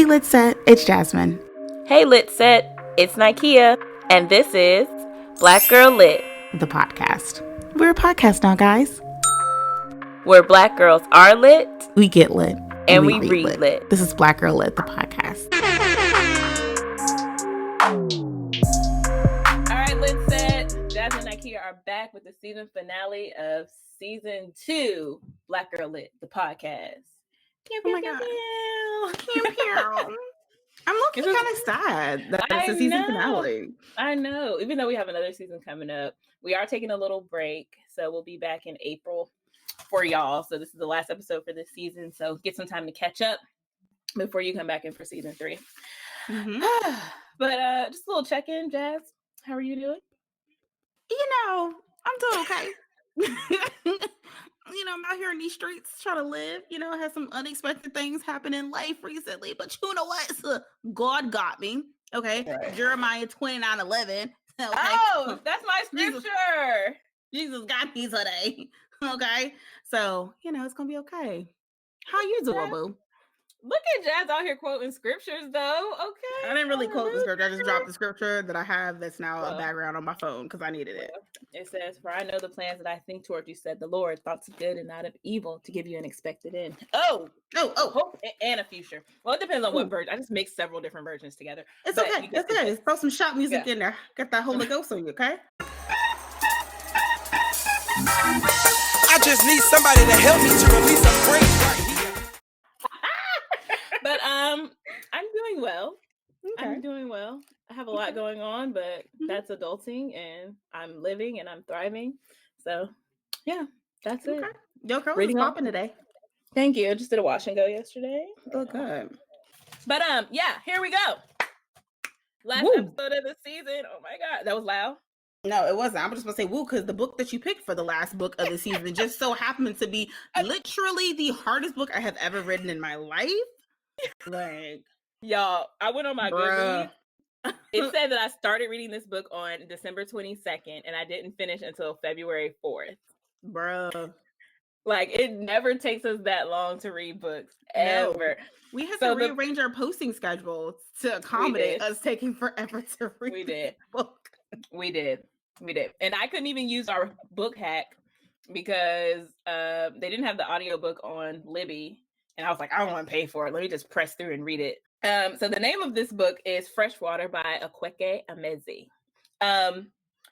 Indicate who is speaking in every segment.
Speaker 1: Hey, Lit Set, it's Jasmine.
Speaker 2: Hey, Lit Set, it's Nikea, and this is Black Girl Lit,
Speaker 1: the podcast. We're a podcast now, guys.
Speaker 2: Where Black girls are lit,
Speaker 1: we get lit,
Speaker 2: and we read lit.
Speaker 1: This is Black Girl Lit, the podcast.
Speaker 2: All right, Lit Set, Jasmine and Nikea are back with the season finale of season 2, Black Girl Lit, the podcast.
Speaker 1: Oh my God. I'm looking kind of sad that it's a season finale.
Speaker 2: I know. Even though we have another season coming up, we are taking a little break. So we'll be back in April for y'all. So this is the last episode for this season. So get some time to catch up before you come back in for season 3. Mm-hmm. But just a little check-in, Jazz. How are you doing?
Speaker 1: I'm doing okay. I'm out here in these streets trying to live. I had some unexpected things happen in life recently, but you know what? God got me. Okay. Right. Jeremiah 29:11. Okay?
Speaker 2: Oh, that's my scripture.
Speaker 1: Jesus got me today. Okay. So, it's going to be okay. How you doing, boo?
Speaker 2: Look at Jazz out here quoting scriptures, though. Okay.
Speaker 1: I didn't really quote the scripture. I just dropped the scripture that I have that's now a background on my phone because I needed it.
Speaker 2: It says, "For I know the plans that I think toward you, said the Lord, thoughts of good and not of evil, to give you an expected end." Hope and a future. Well, it depends on what version. I just mixed several different versions together.
Speaker 1: It's okay. It's okay. Throw some shop music in there. Get that Holy Ghost on you, okay?
Speaker 3: I just need somebody to help me to release a praise right here.
Speaker 2: But I'm doing well. Okay. I'm doing well. I have a lot going on, but that's adulting, and I'm living and I'm thriving. So, yeah, that's it.
Speaker 1: Your girl is popping today.
Speaker 2: Thank you. I just did a wash and go yesterday.
Speaker 1: Oh, good.
Speaker 2: But yeah, here we go. Last episode of the season. Oh my God, that was loud.
Speaker 1: No, it wasn't. I'm just gonna say woo because the book that you picked for the last book of the season just so happened to be literally the hardest book I have ever written in my life. Like,
Speaker 2: y'all, I went on my Goodreads. It said that I started reading this book on December 22nd, and I didn't finish until February 4th.
Speaker 1: Bruh.
Speaker 2: Like, it never takes us that long to read books, ever.
Speaker 1: No. We had to rearrange our posting schedule to accommodate us taking forever to read.
Speaker 2: We did. We did. And I couldn't even use our book hack because they didn't have the audiobook on Libby. And I was like, I don't want to pay for it. Let me just press through and read it. So the name of this book is Freshwater by Awaeke Emezi. And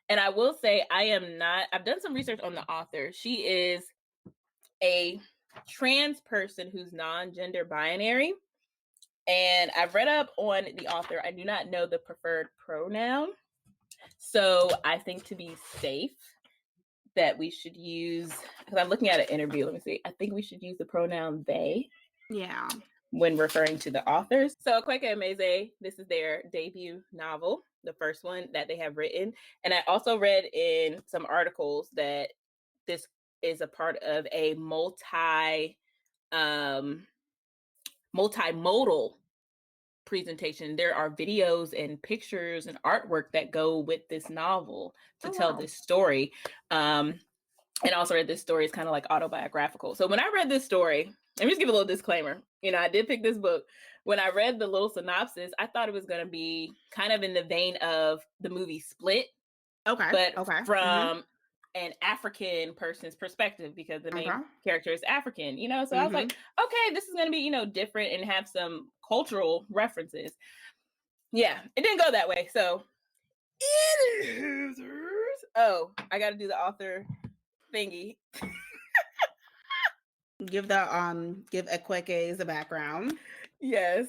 Speaker 2: I will say I've done some research on the author. She is a trans person who's non-gender binary. And I've read up on the author. I do not know the preferred pronoun. So I think to be safe that we should use, because I'm looking at an interview, let me see. I think we should use the pronoun they.
Speaker 1: Yeah.
Speaker 2: When referring to the authors. So Awaeke Emezi, this is their debut novel, the first one that they have written. And I also read in some articles that this is a part of a multimodal presentation. There are videos and pictures and artwork that go with this novel to tell this story. And also read this story is kind of like autobiographical. So when I read this story, let me just give a little disclaimer. I did pick this book. When I read the little synopsis, I thought it was going to be kind of in the vein of the movie Split.
Speaker 1: Okay.
Speaker 2: But from an African person's perspective, because the main character is African, So I was like, okay, this is going to be, different and have some cultural references. Yeah, it didn't go that way. So, I got to do the author thingy.
Speaker 1: Give Akwaeke a background.
Speaker 2: Yes.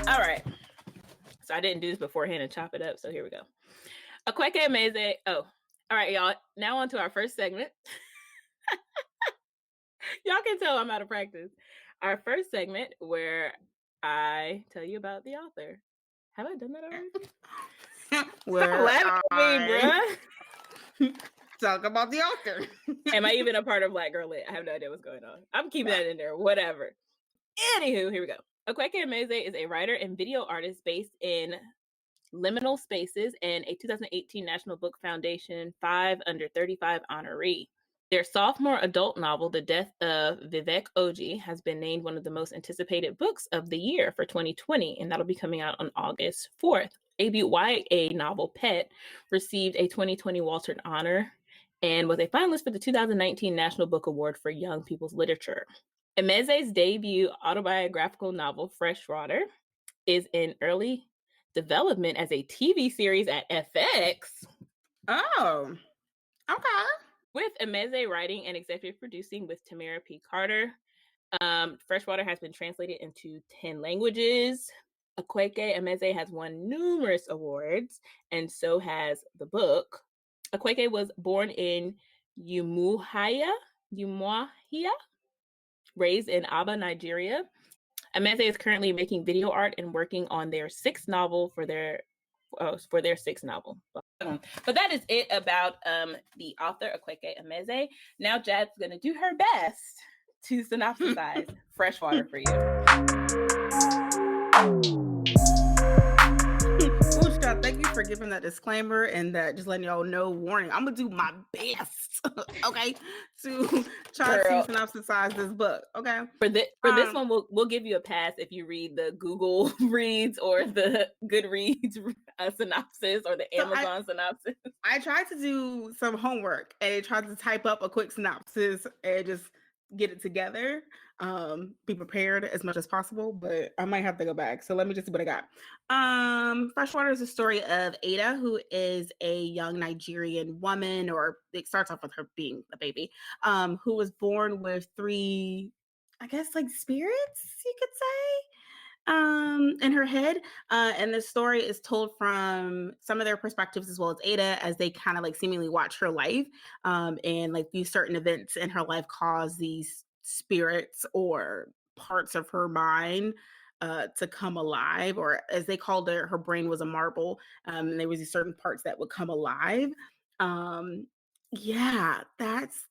Speaker 2: All right. So I didn't do this beforehand and chop it up. So here we go. Awaeke Emezi. Oh, all right, y'all. Now on to our first segment. Y'all can tell I'm out of practice. Our first segment where I tell you about the author. Have I done that already?
Speaker 1: Stop laughing at me, bruh. Talk about the author.
Speaker 2: Am I even a part of Black Girl Lit? I have no idea what's going on. I'm keeping that in there. Whatever. Anywho, here we go. Awaeke Emezi is a writer and video artist based in Liminal Spaces and a 2018 National Book Foundation 5 Under 35 honoree. Their sophomore adult novel, The Death of Vivek Oji, has been named one of the most anticipated books of the year for 2020, and that'll be coming out on August 4th. Debut YA novel, Pet, received a 2020 Walter Honor and was a finalist for the 2019 National Book Award for Young People's Literature. Emeze's debut autobiographical novel, Freshwater, is in early development as a TV series at FX.
Speaker 1: Oh, okay.
Speaker 2: With Emeze writing and executive producing with Tamara P. Carter. Freshwater has been translated into 10 languages. Akwaeke Emezi has won numerous awards, and so has the book. Akwaeke was born in Umuahia, raised in Aba, Nigeria. Emeze is currently making video art and working on their sixth novel for their sixth novel. But that is it about the author, Akwaeke Emezi. Now Jad's going to do her best to synopsisize Freshwater for you.
Speaker 1: Thank you for giving that disclaimer and that just letting y'all know warning. I'm gonna do my best, okay, to try to synopsisize this book. Okay.
Speaker 2: For this one, we'll give you a pass if you read the Google reads or the Goodreads synopsis or the Amazon synopsis.
Speaker 1: I tried to do some homework and tried to type up a quick synopsis and just get it together. Be prepared as much as possible, but I might have to go back. So let me just see what I got. Freshwater is a story of Ada, who is a young Nigerian woman, or it starts off with her being a baby, who was born with three, I guess, like spirits, you could say, in her head. And the story is told from some of their perspectives as well as Ada, as they kind of like seemingly watch her life. And like these certain events in her life cause these spirits or parts of her mind to come alive, or as they called it, her brain was a marble. And there was these certain parts that would come alive. Yeah, that's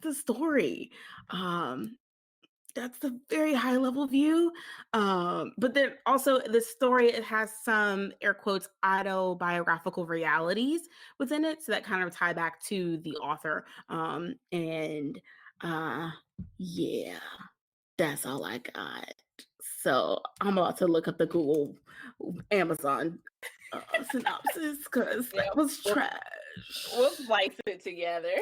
Speaker 1: the story. That's the very high level view. But then also the story, it has some air quotes autobiographical realities within it. So that kind of tie back to the author. Yeah, that's all I got. So I'm about to look up the Google Amazon synopsis because that was trash.
Speaker 2: We'll slice it together.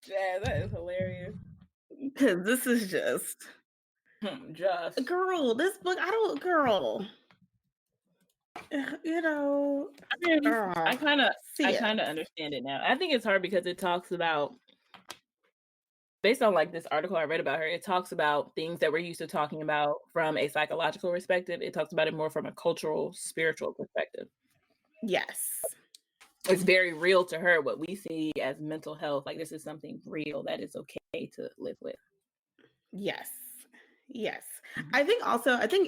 Speaker 2: Yeah, that is hilarious.
Speaker 1: Because this is just girl, this book, girl, you know,
Speaker 2: I kind of understand it now. I think it's hard because it talks about, based on like this article I read about her, it talks about things that we're used to talking about from a psychological perspective. It talks about it more from a cultural, spiritual perspective.
Speaker 1: Yes.
Speaker 2: It's very real to her what we see as mental health. Like this is something real that is okay to live with.
Speaker 1: Yes. I think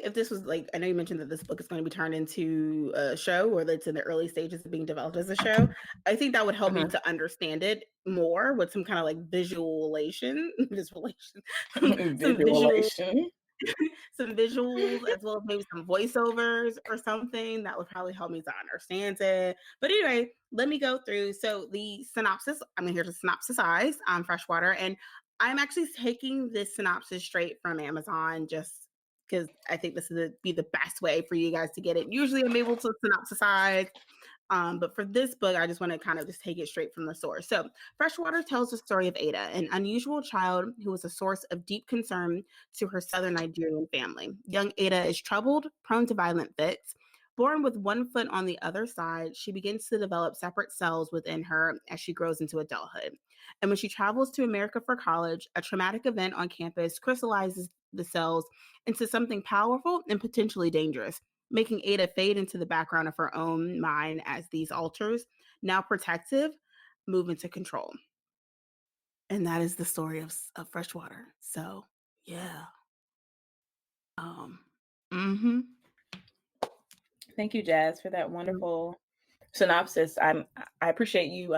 Speaker 1: if this was like, I know you mentioned that this book is going to be turned into a show, or that's in the early stages of being developed as a show. I think that would help me to understand it more with some kind of like visualization, some visuals, as well as maybe some voiceovers or something that would probably help me to understand it. But anyway, let me go through. So the synopsis, I'm here to synopsisize on Freshwater, and I'm actually taking this synopsis straight from Amazon just because I think this would be the best way for you guys to get it. Usually I'm able to synopsisize, but for this book, I just want to kind of just take it straight from the source. So Freshwater tells the story of Ada, an unusual child who was a source of deep concern to her southern Nigerian family. Young Ada is troubled, prone to violent fits. Born with one foot on the other side, she begins to develop separate cells within her as she grows into adulthood. And when she travels to America for college, a traumatic event on campus crystallizes the cells into something powerful and potentially dangerous, making Ada fade into the background of her own mind as these alters, now protective, move into control. And that is the story of Freshwater. So, yeah.
Speaker 2: Thank you, Jazz, for that wonderful synopsis. I appreciate you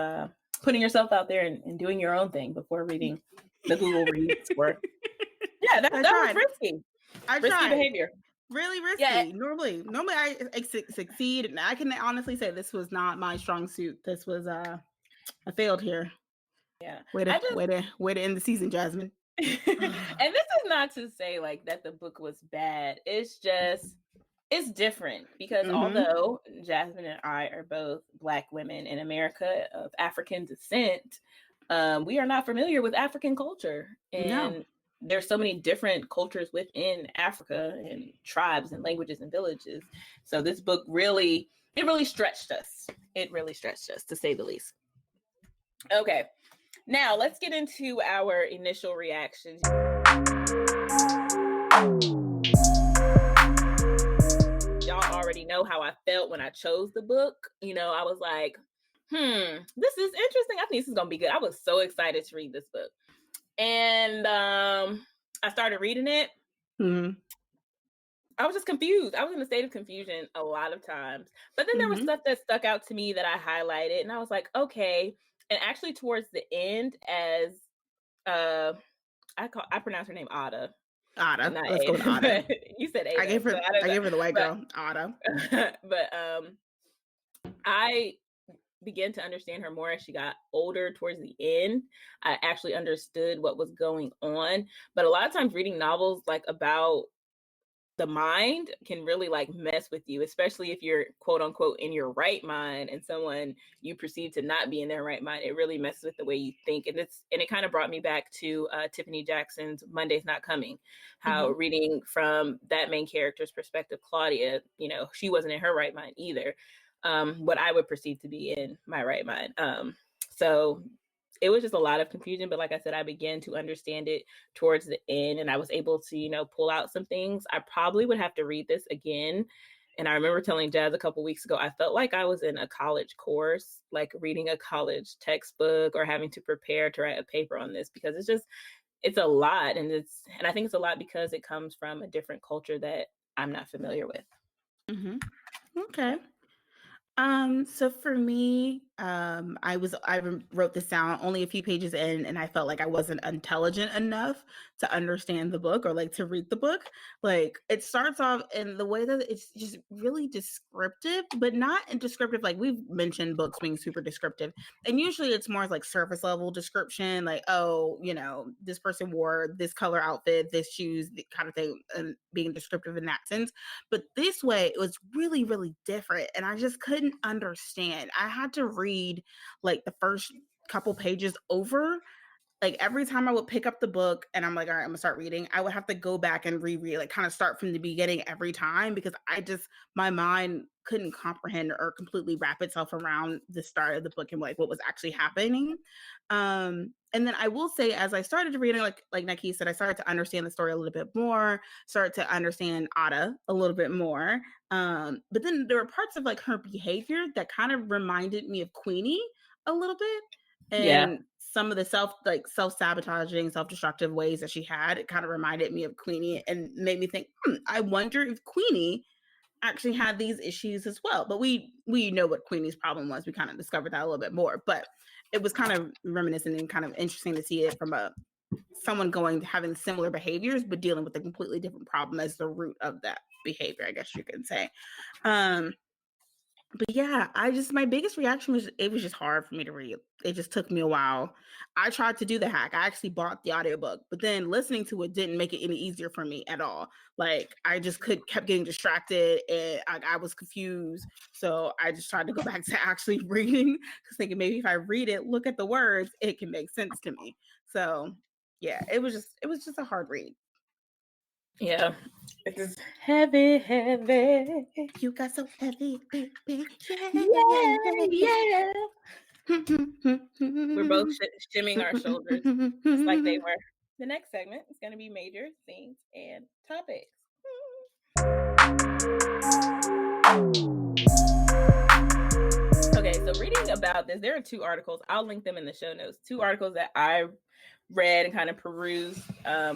Speaker 2: putting yourself out there and doing your own thing before reading the Google reads. Yeah, that was risky. Risky behavior.
Speaker 1: Really risky. Yeah. Normally I succeed, and I can honestly say this was not my strong suit. This was I failed here.
Speaker 2: Yeah.
Speaker 1: Way
Speaker 2: I
Speaker 1: to
Speaker 2: just
Speaker 1: way to way to end the season, Jasmine.
Speaker 2: and this is not to say like that the book was bad. It's just it's different because although Jasmine and I are both Black women in America of African descent, we are not familiar with African culture.
Speaker 1: No.
Speaker 2: And there's so many different cultures within Africa and tribes and languages and villages. So this book really stretched us. It really stretched us, to say the least. Okay. Now let's get into our initial reactions. Y'all already know how I felt when I chose the book. You know, I was like, this is interesting. I think this is gonna be good. I was so excited to read this book. And I started reading it. I was just confused. I was in a state of confusion a lot of times. But then there was stuff that stuck out to me that I highlighted, and I was like, okay. And actually towards the end, as I pronounce her name Ada.
Speaker 1: Ada.
Speaker 2: Not
Speaker 1: Let's go with
Speaker 2: Ada.
Speaker 1: Ada.
Speaker 2: You said Ada.
Speaker 1: I gave her
Speaker 2: so
Speaker 1: I gave her the white girl, Ada.
Speaker 2: But I began to understand her more as she got older towards the end. I actually understood what was going on. But a lot of times reading novels like about the mind can really like mess with you, especially if you're quote unquote in your right mind and someone you perceive to not be in their right mind. It really messes with the way you think. And it kind of brought me back to Tiffany Jackson's Monday's Not Coming, how reading from that main character's perspective, Claudia, you know, she wasn't in her right mind either. What I would perceive to be in my right mind. So it was just a lot of confusion, but like I said, I began to understand it towards the end, and I was able to, you know, pull out some things. I probably would have to read this again. And I remember telling Jazz a couple weeks ago, I felt like I was in a college course, like reading a college textbook or having to prepare to write a paper on this, because it's a lot. And I think it's a lot because it comes from a different culture that I'm not familiar with.
Speaker 1: Okay. So for me, I wrote this down only a few pages in, and I felt like I wasn't intelligent enough to understand the book or like to read the book. Like it starts off in the way that it's just really descriptive, but not in descriptive. Like we've mentioned books being super descriptive, and usually it's more like surface level description, like, oh, you know, this person wore this color outfit, this shoes, the kind of thing, and being descriptive in that sense. But this way, it was really, really different. And I just couldn't understand. I had to read like the first couple pages over. Like every time I would pick up the book and I'm like, all right, I'm gonna start reading, I would have to go back and reread, like kind of start from the beginning every time, because my mind couldn't comprehend or completely wrap itself around the start of the book and like what was actually happening. And then I will say, as I started reading, like Nikki said, I started to understand the story a little bit more, started to understand Ada a little bit more. But then there were parts of like her behavior that kind of reminded me of Queenie a little bit. And some of the self-sabotaging, self-destructive ways that she had, it kind of reminded me of Queenie and made me think, I wonder if Queenie actually had these issues as well. But we know what Queenie's problem was. We kind of discovered that a little bit more. But it was kind of reminiscent and kind of interesting to see it from someone having similar behaviors, but dealing with a completely different problem as the root of that behavior, I guess you can say. But yeah, my biggest reaction was it was just hard for me to read. It just took me a while. I tried to do the hack. I actually bought the audiobook, but then listening to it didn't make it any easier for me at all. Like I just kept getting distracted and I was confused. So I just tried to go back to actually reading, because thinking maybe if I read it, look at the words, it can make sense to me. So yeah, it was just a hard read.
Speaker 2: Yeah. It's heavy.
Speaker 1: You got so heavy, baby.
Speaker 2: Yeah. We're both shimming our shoulders just like they were. The next segment is going to be major themes and topics. Okay, so reading about this, there are 2 articles. I'll link them in the show notes. 2 articles that I read and kind of perused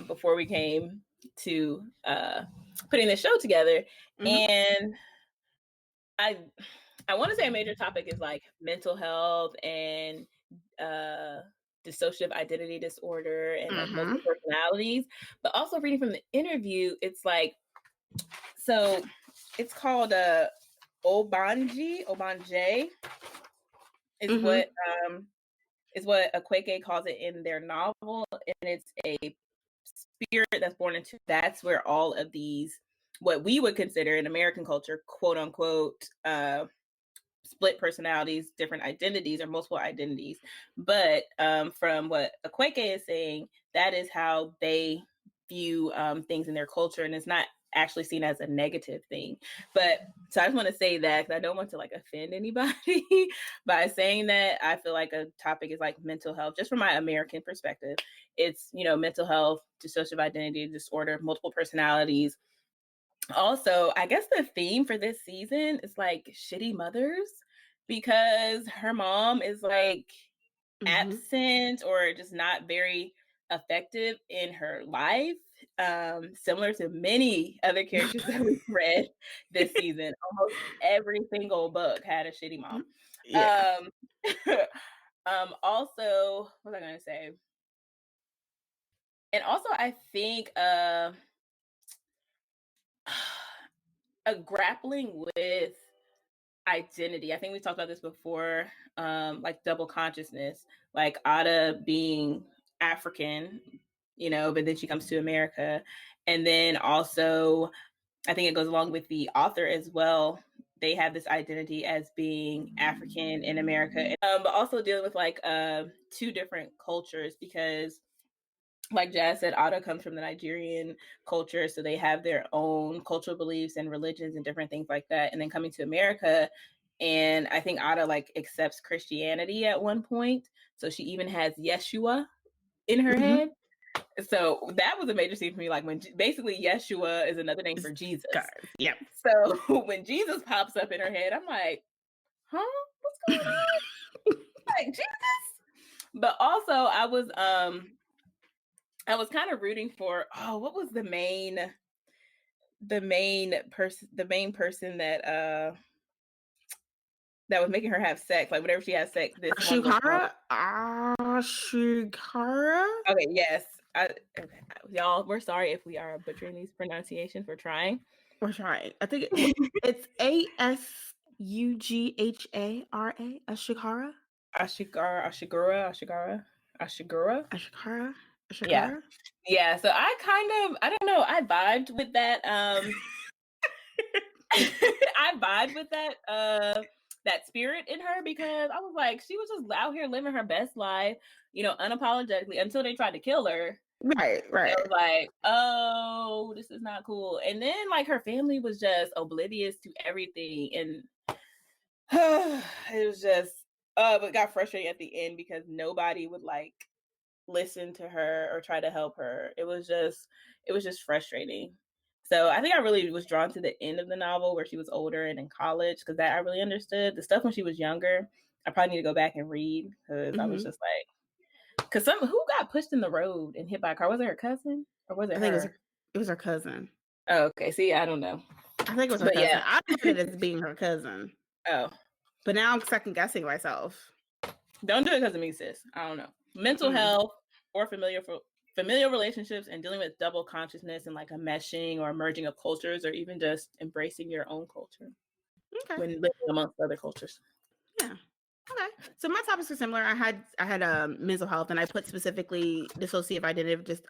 Speaker 2: before we came to putting the show together. And I want to say a major topic is like mental health and dissociative identity disorder and like multiple personalities. But also reading from the interview, it's like, so it's called Obanje is what is what Akwaeke calls it in their novel, and it's a spirit that's born into. That's where all of these, what we would consider in American culture, quote unquote, split personalities, different identities, or multiple identities. But from what Akwaeke is saying, that is how they view things in their culture, and it's not actually seen as a negative thing. But so I just want to say that, because I don't want to like offend anybody by saying that. I feel like a topic is like mental health, just from my American perspective. It's, you know, mental health, dissociative identity disorder, multiple personalities. Also, I guess the theme for this season is like shitty mothers, because her mom is like absent or just not very effective in her life. Similar to many other characters that we've read this season. Almost every single book had a shitty mom.
Speaker 1: Yeah.
Speaker 2: Also, what was I gonna say? And also I think grappling with identity. I think we talked about this before, like double consciousness, like Ada being African, you know, but then she comes to America. And then also, I think it goes along with the author as well. They have this identity as being African in America, but also dealing with like two different cultures, because like Jazz said, Ada comes from the Nigerian culture, so they have their own cultural beliefs and religions and different things like that. And then coming to America, and I think Ada like accepts Christianity at one point, so she even has Yeshua in her head. So that was a major scene for me. Like when basically Yeshua is another name for Jesus.
Speaker 1: Yep.
Speaker 2: So when Jesus pops up in her head, I'm like, huh, what's going on? Like Jesus. But also I was kind of rooting for, what was the main person that that was making her have sex, like whenever she has sex, this one was
Speaker 1: Ashikara? Ashikara?
Speaker 2: okay, yes. Okay. Y'all, we're sorry if we are butchering these pronunciations. We're trying.
Speaker 1: We're trying. I think it's Asughara. Ashikara?
Speaker 2: Ashigura.
Speaker 1: Ashikara?
Speaker 2: Yeah. So I don't know, I vibed with that. I vibed with that spirit in her, because I was like, she was just out here living her best life, you know, unapologetically, until they tried to kill her.
Speaker 1: Right.
Speaker 2: I was like, oh, this is not cool. And then like her family was just oblivious to everything, and it was just but got frustrating at the end, because nobody would like listen to her or try to help her. It was just frustrating. So I think I really was drawn to the end of the novel, where she was older and in college, because that I really understood. The stuff when she was younger, I probably need to go back and read, because I was just like, because who got pushed in the road and hit by a car? Was it her cousin or was it
Speaker 1: I think
Speaker 2: her?
Speaker 1: it was her cousin.
Speaker 2: Oh, okay. See, I don't know.
Speaker 1: I think it was her cousin. Yeah. I looked at it as being her cousin.
Speaker 2: Oh.
Speaker 1: But now I'm second guessing myself.
Speaker 2: Don't do it because of me, sis. I don't know. Mental health or familiar relationships, and dealing with double consciousness and like a meshing or merging of cultures, or even just embracing your own culture when living amongst other cultures.
Speaker 1: Yeah. Okay. So my topics are similar. I had mental health, and I put specifically dissociative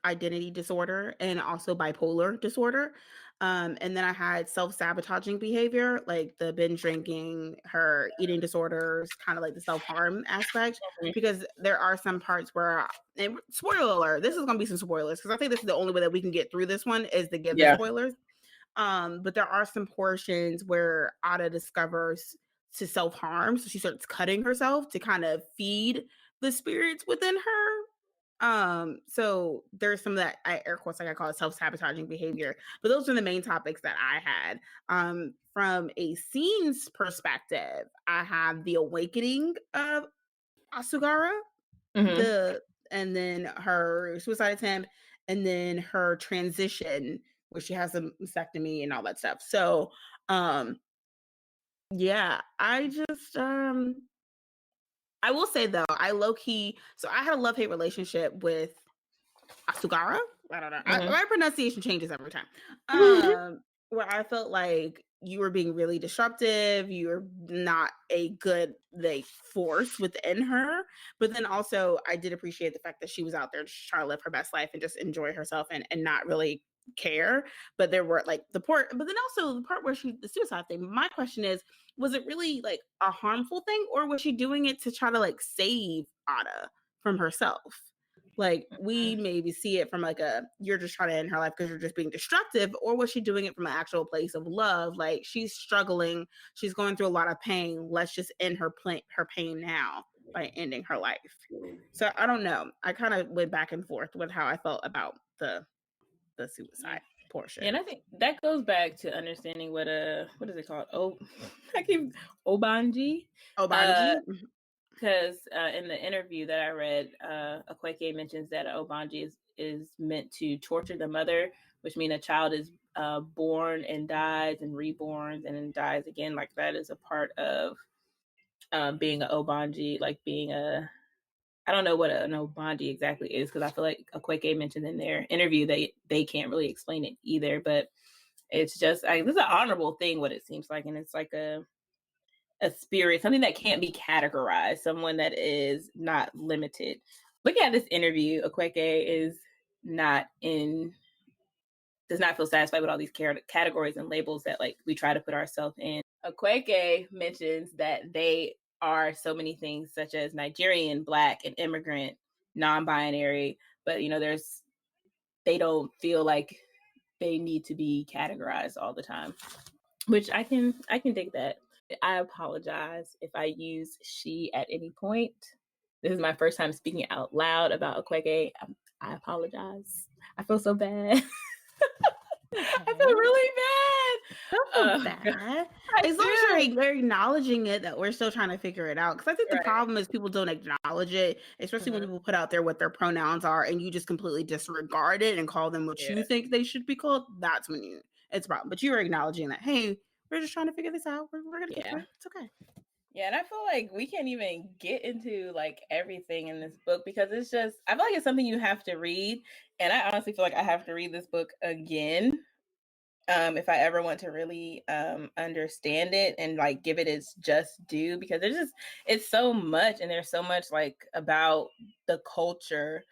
Speaker 1: identity disorder and also bipolar disorder. And then I had self-sabotaging behavior, like the binge drinking, her eating disorders, kind of like the self-harm aspect, because there are some parts where, and spoiler alert, this is going to be some spoilers, because I think this is the only way that we can get through this one is to give the spoilers. But there are some portions where Ada discovers to self-harm, so she starts cutting herself to kind of feed the spirits within her. So there's some of that, air quotes, like I call it self-sabotaging behavior. But those are the main topics that I had. From a scenes perspective, I have the awakening of Asugara, and then her suicide attempt, and then her transition where she has a mastectomy and all that stuff. So yeah, I just I will say though, I low-key, so I had a love-hate relationship with Asugara. I don't know. My pronunciation changes every time. Where I felt like you were being really disruptive. You're not a good like force within her. But then also, I did appreciate the fact that she was out there just trying to live her best life and just enjoy herself and not really care. But there were like the part, but then also the part where the suicide thing. My question is, was it really like a harmful thing, or was she doing it to try to like save Ada from herself? Like we maybe see it from like you're just trying to end her life because you're just being destructive, or was she doing it from an actual place of love? Like she's struggling, she's going through a lot of pain. Let's just end her pain now by ending her life. So I don't know. I kind of went back and forth with how I felt about the suicide portion.
Speaker 2: And I think that goes back to understanding what is it called? I keep Obanji.
Speaker 1: Obanji.
Speaker 2: Because in the interview that I read, Akwaeke mentions that Obanji is meant to torture the mother, which means a child is born and dies and reborn and then dies again. Like that is a part of being an Obanji, like being I don't know what an Obanji exactly is, because I feel like Akwaeke mentioned in their interview they can't really explain it either, but it's just this is an honorable thing, what it seems like, and it's like a spirit, something that can't be categorized, someone that is not limited. Looking at this interview, Akwaeke does not feel satisfied with all these categories and labels that like we try to put ourselves in. Akwaeke mentions that they are so many things, such as Nigerian, Black, and immigrant, non-binary, but they don't feel like they need to be categorized all the time, which I can dig that. I apologize if I use she at any point. This is my first time speaking out loud about Akwaeke. I apologize. I feel so bad.
Speaker 1: Okay.
Speaker 2: I feel really bad.
Speaker 1: Don't feel bad. As long as you're acknowledging it, that we're still trying to figure it out. Because I think the problem is people don't acknowledge it, especially when people put out there what their pronouns are and you just completely disregard it and call them what you think they should be called. That's when it's a problem. But you are acknowledging that, hey, we're just trying to figure this out. We're going to get through it. It's okay.
Speaker 2: Yeah, and I feel like we can't even get into like everything in this book because it's just, I feel like it's something you have to read. And I honestly feel like I have to read this book again if I ever want to really understand it and like give it its just due, because it's so much, and there's so much like about the culture,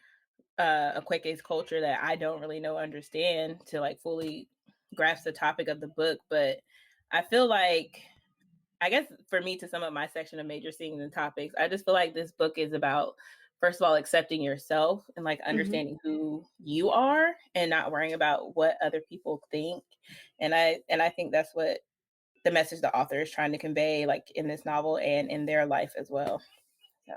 Speaker 2: Akwaeke's culture, that I don't really understand to like fully grasp the topic of the book. But I feel like, I guess for me to sum up my section of major themes and topics, I just feel like this book is about, first of all, accepting yourself and like understanding who you are and not worrying about what other people think. And I think that's what the message the author is trying to convey, like in this novel and in their life as well. So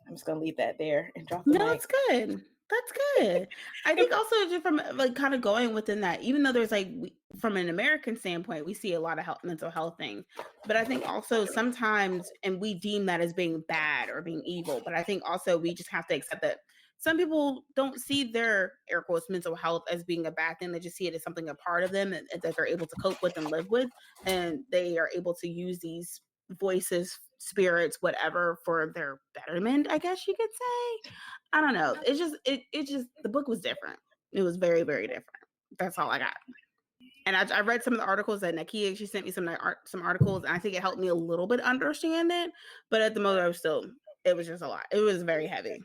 Speaker 2: I'm just gonna leave that there and drop the mic.
Speaker 1: No, that's good. That's good. I think also just from like kind of going within that, even though there's like from an American standpoint, we see a lot of mental health things, but I think also sometimes, and we deem that as being bad or being evil, but I think also we just have to accept that some people don't see their air quotes mental health as being a bad thing. They just see it as something a part of them and that they're able to cope with and live with, and they are able to use these voices, spirits, whatever, for their betterment, I guess you could say. I don't know. It's just it just the book was different. It was very, very different. That's all I got. And I read some of the articles that Nakia, she sent me some articles, and I think it helped me a little bit understand it. But at the moment, it was just a lot. It was very heavy.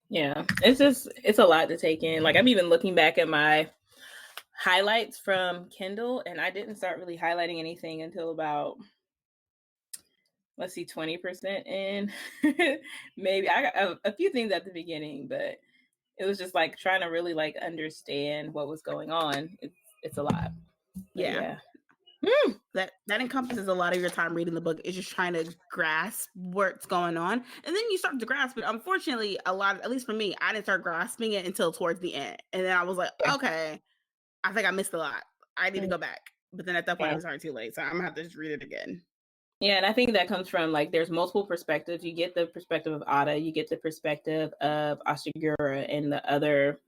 Speaker 2: Yeah, it's a lot to take in. Like I'm even looking back at my highlights from Kindle, and I didn't start really highlighting anything until about, let's see, 20% in. Maybe I got a few things at the beginning, but it was just like trying to really like understand what was going on. It's a lot.
Speaker 1: Yeah. That encompasses a lot of your time reading the book. Is just trying to grasp what's going on, and then you start to grasp it. Unfortunately, at least for me, I didn't start grasping it until towards the end, and then I was like, okay, I think I missed a lot. I need to go back. But then at that point, it was already too late, so I'm gonna have to just read it again.
Speaker 2: Yeah, and I think that comes from like there's multiple perspectives. You get the perspective of Ada, you get the perspective of Ashigura and the other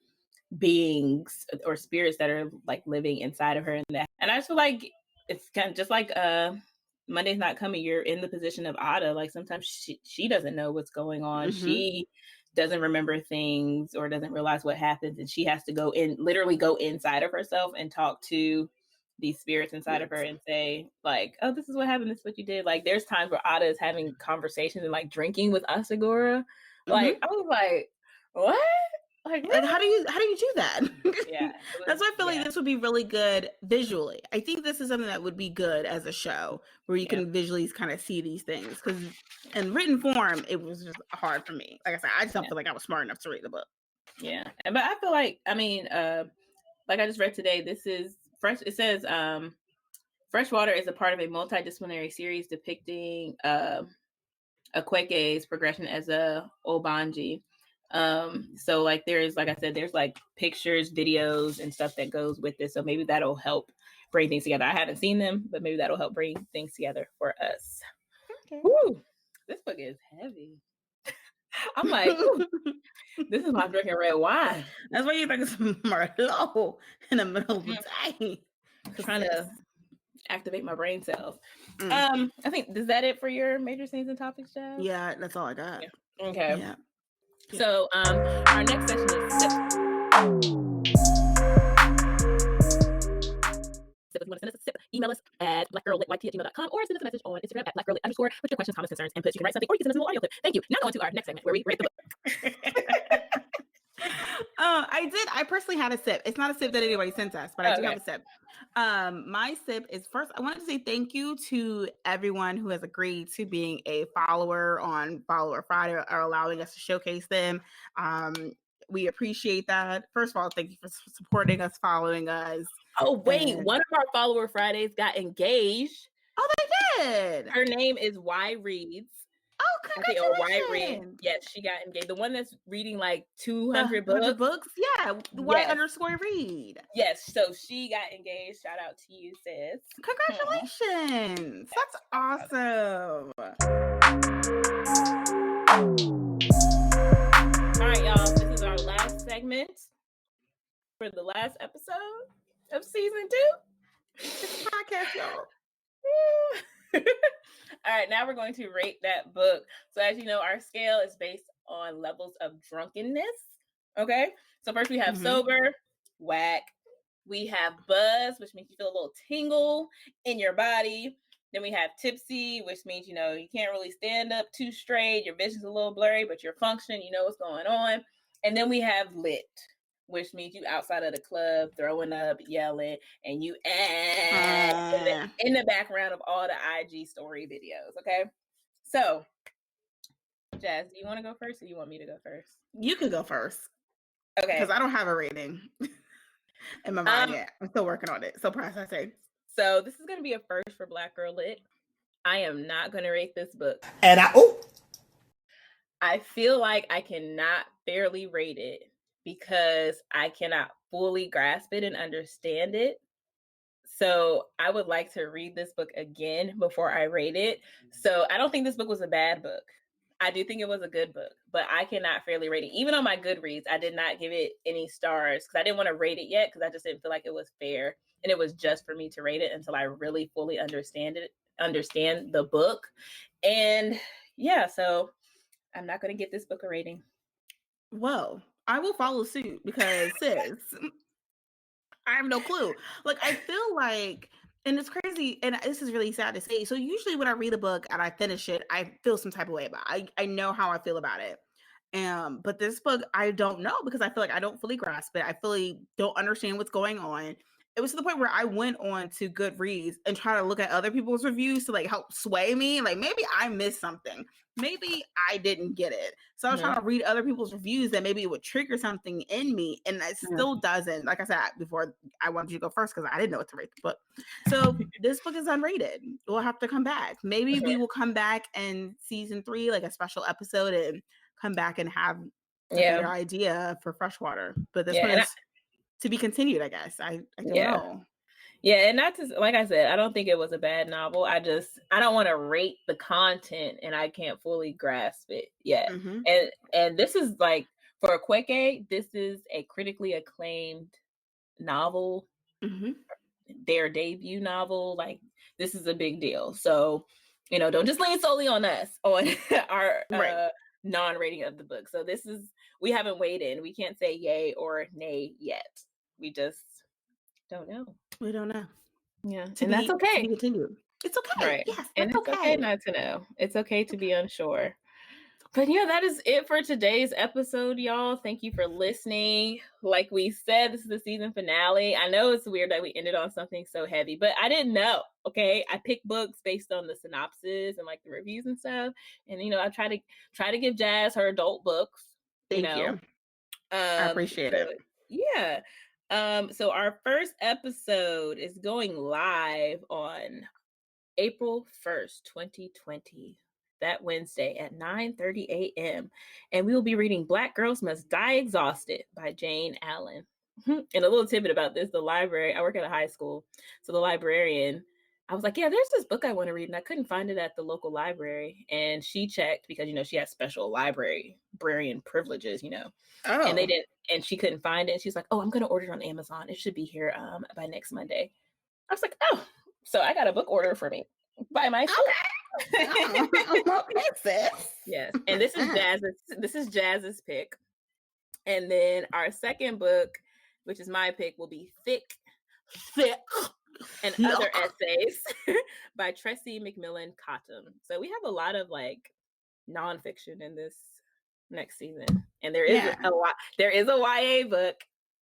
Speaker 2: beings or spirits that are like living inside of her, and I just feel like it's kind of just like Monday's Not Coming. You're in the position of Ada. Like sometimes she doesn't know what's going on. She doesn't remember things or doesn't realize what happens, and she has to literally go inside of herself and talk to these spirits inside of her and say, like, oh, this is what happened, this is what you did. Like, there's times where Ada is having conversations and like drinking with Asagora. Like, I was like, what? Like, really?
Speaker 1: How do you do that?
Speaker 2: Yeah,
Speaker 1: that's why I feel like this would be really good visually. I think this is something that would be good as a show where you can visually kind of see these things, because in written form it was just hard for me. Like I said, I just don't feel like I was smart enough to read the book.
Speaker 2: Yeah, but I feel like, I mean, like I just read today, this is fresh. It says Freshwater is a part of a multidisciplinary series depicting Akwaeke's progression as a Obanji. So like there's, like I said, there's like pictures, videos, and stuff that goes with this. So maybe that'll help bring things together. I haven't seen them, but maybe that'll help bring things together for us. Okay. Woo! This book is heavy. I'm like, this is my drinking red wine.
Speaker 1: That's why you think it's Merlot in the middle of the day.
Speaker 2: Trying to activate my brain cells. I think, is that it for your major scenes and topics, Jazz?
Speaker 1: Yeah, that's all I got.
Speaker 2: Yeah. Okay. Yeah. So our next session is sip. If you want to send us a sip, email us at blackgirllit@yt@gmail.com or send us a message on Instagram at blackgirllit_ with your questions, comments, concerns, inputs. You can write something or you can send us a little audio clip. Thank you. Now on to our next segment where we rate the book.
Speaker 1: I personally had a sip. It's not a sip that anybody sent us, but I do have a sip. My sip is, first, I wanted to say thank you to everyone who has agreed to being a follower on Follower Friday or allowing us to showcase them. We appreciate that. First of all, thank you for supporting us, following us.
Speaker 2: Oh, wait, one of our Follower Fridays got engaged.
Speaker 1: Oh, they did.
Speaker 2: Her name is Y Reads.
Speaker 1: Oh, congratulations.
Speaker 2: Yes, she got engaged. The one that's reading like 200 books.
Speaker 1: 100 books? Yeah, the Y_read.
Speaker 2: Yes, so she got engaged. Shout out to you, sis.
Speaker 1: Congratulations. That's awesome.
Speaker 2: All right, y'all. This is our last segment for the last episode of season 2.
Speaker 1: It's a podcast, y'all.
Speaker 2: All right, now we're going to rate that book. So as you know, our scale is based on levels of drunkenness. Okay, so first we have sober, whack. We have buzz, which means you feel a little tingle in your body. Then we have tipsy, which means, you know, you can't really stand up too straight. Your vision's a little blurry, but you're functioning. You know what's going on. And then we have lit, which means you outside of the club, throwing up, yelling, and you in the background of all the IG story videos. Okay, so Jazz, do you want to go first, or do you want me to go first?
Speaker 1: You can go first.
Speaker 2: Okay,
Speaker 1: because I don't have a rating in my mind yet. I'm still working on it. So processing.
Speaker 2: So this is going to be a first for Black Girl Lit. I am not going to rate this book,
Speaker 3: and
Speaker 2: I feel like I cannot fairly rate it because I cannot fully grasp it and understand it. So I would like to read this book again before I rate it. So I don't think this book was a bad book. I do think it was a good book, but I cannot fairly rate it. Even on my Goodreads, I did not give it any stars because I didn't want to rate it yet because I just didn't feel like it was fair. And it was just for me to rate it until I really fully understand the book. And yeah, so I'm not going to get this book a rating.
Speaker 1: Well, I will follow suit because sis, I have no clue. Like, I feel like, and it's crazy, and this is really sad to say. So usually when I read a book and I finish it, I feel some type of way about it. I know how I feel about it. But this book, I don't know because I feel like I don't fully grasp it. I fully don't understand what's going on. It was to the point where I went on to Goodreads and try to look at other people's reviews to like help sway me. Like maybe I missed something. Maybe I didn't get it. So I was trying to read other people's reviews that maybe it would trigger something in me. And it still doesn't. Like I said before, I wanted you to go first because I didn't know what to rate the book. So this book is unrated. We'll have to come back. Maybe we will come back in season 3, like a special episode, and come back and have a better idea for Freshwater. But this one is to be continued, I guess. I don't know.
Speaker 2: Yeah, and not to, like I said, I don't think it was a bad novel. I don't want to rate the content and I can't fully grasp it yet. And this is like, for Akwaeke, this is a critically acclaimed novel. Their debut novel. Like, this is a big deal. So, you know, don't just lean solely on us on our non-rating of the book. So we haven't weighed in. We can't say yay or nay yet. We just don't know.
Speaker 1: We don't know.
Speaker 2: Yeah,
Speaker 1: To
Speaker 2: and that's
Speaker 1: be
Speaker 2: okay.
Speaker 1: continued. It's okay.
Speaker 2: Right.
Speaker 1: Yes,
Speaker 2: And
Speaker 1: that's
Speaker 2: it's okay
Speaker 1: okay.
Speaker 2: not to know. It's okay to be unsure. But yeah, that is it for today's episode, y'all. Thank you for listening. Like we said, this is the season finale. I know it's weird that we ended on something so heavy, but I didn't know. Okay. I picked books based on the synopsis and like the reviews and stuff. And I try to give Jazz her adult books,
Speaker 1: Thank you. I appreciate it.
Speaker 2: Yeah. So our first episode is going live on April 1st, 2020, that Wednesday at 9:30 a.m. And we will be reading Black Girls Must Die Exhausted by Jane Allen. And a little tidbit about this, the library, I work at a high school. So the librarian, I was like, yeah, there's this book I want to read. And I couldn't find it at the local library. And she checked because, she has special librarian privileges, and they didn't, and she couldn't find it. And she's like, oh, I'm going to order it on Amazon. It should be here by next Monday. I was like, oh, so I got a book order for me by myself.
Speaker 1: Okay, sis.
Speaker 2: Yes, and this is Jazz's pick, and then our second book, which is my pick, will be Thick, and Other Essays by Tressie McMillan Cottom. So we have a lot of like nonfiction in this next season, and there is a YA book.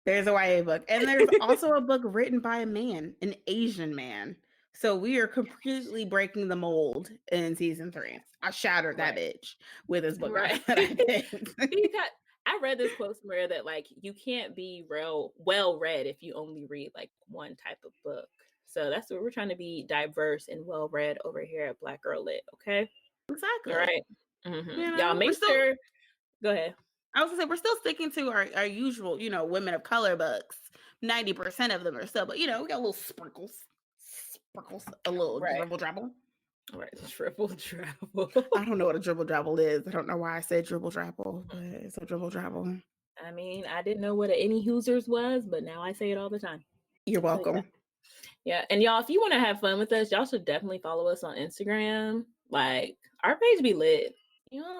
Speaker 1: There's a YA book, and there's also a book written by a man, an Asian man. So we are completely breaking the mold in season 3. I shattered that bitch with this book.
Speaker 2: Right.
Speaker 1: That I picked.
Speaker 2: I read this quote somewhere that like you can't be well read if you only read like one type of book. So that's what we're trying to be diverse and well read over here at Black Girl Lit. Okay.
Speaker 1: Exactly.
Speaker 2: All right. Mm-hmm. Y'all make sure. Go ahead.
Speaker 1: I was gonna say we're still sticking to our usual, women of color books. 90% of them are still, but we got little sprinkles, a little dribble drabble.
Speaker 2: Right, dribble drabble.
Speaker 1: I don't know what a dribble drabble is. I don't know why I said dribble drabble, but it's a dribble drabble.
Speaker 2: I mean, I didn't know what any Hoosers was, but now I say it all the time.
Speaker 1: You're welcome.
Speaker 2: Yeah, and y'all, if you want to have fun with us, y'all should definitely follow us on Instagram. Like, our page be lit.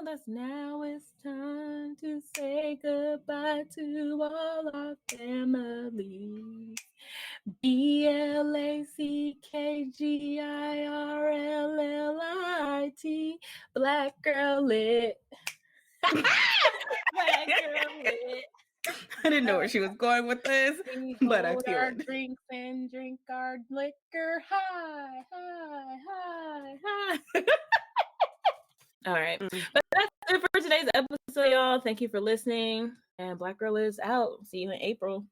Speaker 2: That's now it's time to say goodbye to all our families. BLACKGIRLLIT, Black Girl Lit. Black Girl Lit.
Speaker 1: I didn't know where she was going with this, but I feel
Speaker 2: our
Speaker 1: it.
Speaker 2: drinks and drink our liquor high. All right. But that's it for today's episode, y'all. Thank you for listening. And Black Girl is out. See you in April.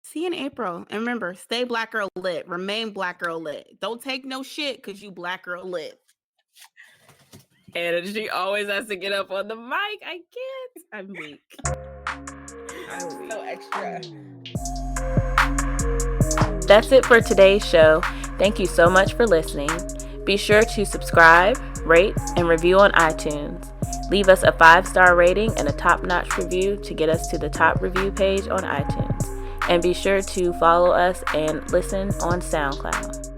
Speaker 1: See you in April. And remember, stay Black Girl Lit. Remain Black Girl Lit. Don't take no shit because you Black Girl Lit.
Speaker 2: And she always has to get up on the mic. I can't. I'm weak.
Speaker 1: So extra.
Speaker 2: That's it for today's show. Thank you so much for listening. Be sure to subscribe, rate, and review on iTunes. Leave us a 5-star rating and a top-notch review to get us to the top review page on iTunes. And be sure to follow us and listen on SoundCloud.